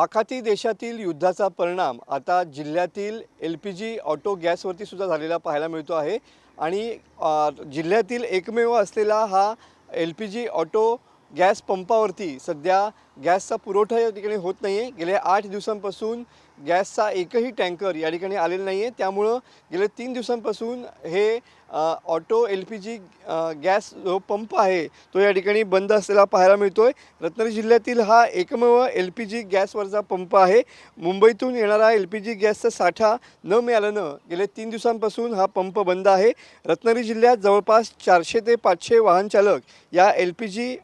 आखाती देशातील युद्धाचा परिणाम आता जिल्ह्यातील LPG ऑटो गॅसवरती सुद्धा झालेला पाहायला मिळतो आहे आणि जिल्ह्यातील एकमेव असलेला हा LPG ऑटो गॅस पंपावरती सध्या गॅसचा पुरवठा या ठिकाणी होत नाही आहे। गेल्या 8 दिवसांपासून गॅसचा एकही टँकर या ठिकाणी आलेला नाही आहे। त्यामुळं गेल्या 3 दिवसांपासून हे ऑटो LPG गॅस जो पंप आहे तो या ठिकाणी बंद असलेला पाहायला मिळतोय। रत्नागिरी जिल्ह्यातील हा एकमेव LPG गॅसवरचा पंप आहे। मुंबईतून येणारा LPG गॅसचा साठा न मिळाल्यानं गेले 3 दिवसांपासून हा पंप बंद आहे। रत्नागिरी जिल्ह्यात जवळपास 400 ते 500 वाहन चालक या LPG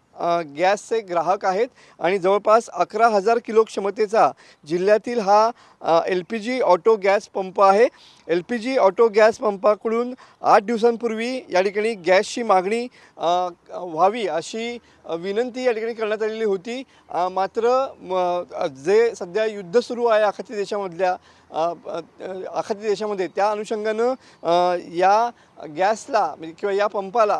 गॅसचे ग्राहक आहेत आणि जवळपास 11,000 किलो क्षमतेचा जिल्ह्यातील हा LPG ऑटो गॅस पंप आहे। LPG ऑटो गॅस पंपाकडून 8 दिवसांपूर्वी या ठिकाणी गॅसची मागणी व्हावी अशी विनंती या ठिकाणी करण्यात आलेली होती। मात्र जे सध्या युद्ध सुरू आहे आखाती देशामध्ये त्या अनुषंगानं या गॅसला म्हणजे किंवा या पंपाला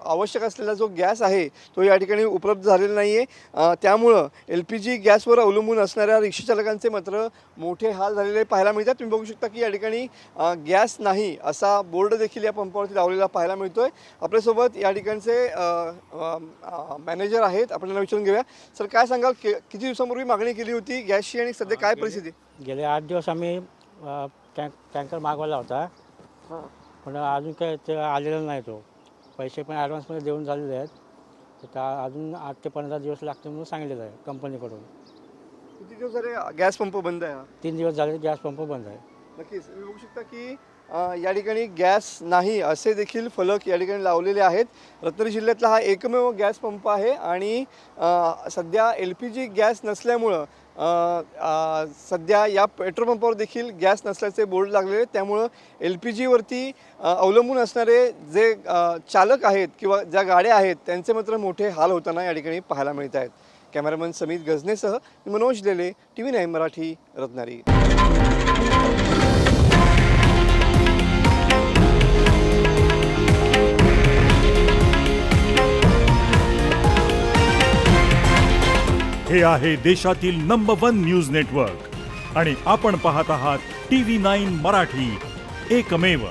आवश्यक असलेला जो गॅस आहे तो या ठिकाणी उपलब्ध झालेला नाही आहे। त्यामुळं LPG गॅसवर अवलंबून असणाऱ्या रिक्षा चालकांचे मात्र मोठे हाल झालेले पाहायला मिळतात। तुम्ही बघू शकता की या ठिकाणी गॅस नाही असा बोर्ड देखील या पंपावरती लावलेला पाहायला मिळतोय। आपल्यासोबत या ठिकाणचे मॅनेजर आहेत, आपण त्यांना विचारून घेऊया। सर, काय सांगाल, किती दिवसांपूर्वी मागणी केली होती गॅसची आणि सध्या काय परिस्थिती? गेले 8 दिवस आम्ही टँकर मागवला होता, पण अजून काय ते आलेला नाही। तो पैसे पण ॲडव्हान्समध्ये देऊन झालेले आहेत, तर अजून 8 ते 15 दिवस लागते म्हणून सांगितलेलं आहे कंपनीकडून। किती दिवस झाले गॅस पंप बंद आहे? 3 दिवस झाले गॅस पंप बंद आहे। नक्कीच तुम्ही बघू शकता की या ठिकाणी गॅस नाही असे देखील फलक या ठिकाणी लावलेले आहेत। रत्नागिरी जिल्ह्यातला हा एकमेव गॅस पंप आहे आणि सध्या LPG गॅस नसल्यामुळं सध्या या पेट्रोल पंपावर देखील गॅस नसल्याचे बोर्ड लागलेले आहेत। त्यामुळं LPGवरती अवलंबून असणारे जे चालक आहेत किंवा ज्या गाड्या आहेत त्यांचे मात्र मोठे हाल होताना या ठिकाणी पाहायला मिळत आहेत। कॅमेरामन समीत गजनेसह मनोज लेले, TV9 मराठी, रत्नागिरी। हे आहे देशातील नंबर 1 न्यूज नेटवर्क आणि आपण पाहत आहात TV9 मराठी, एकमेव।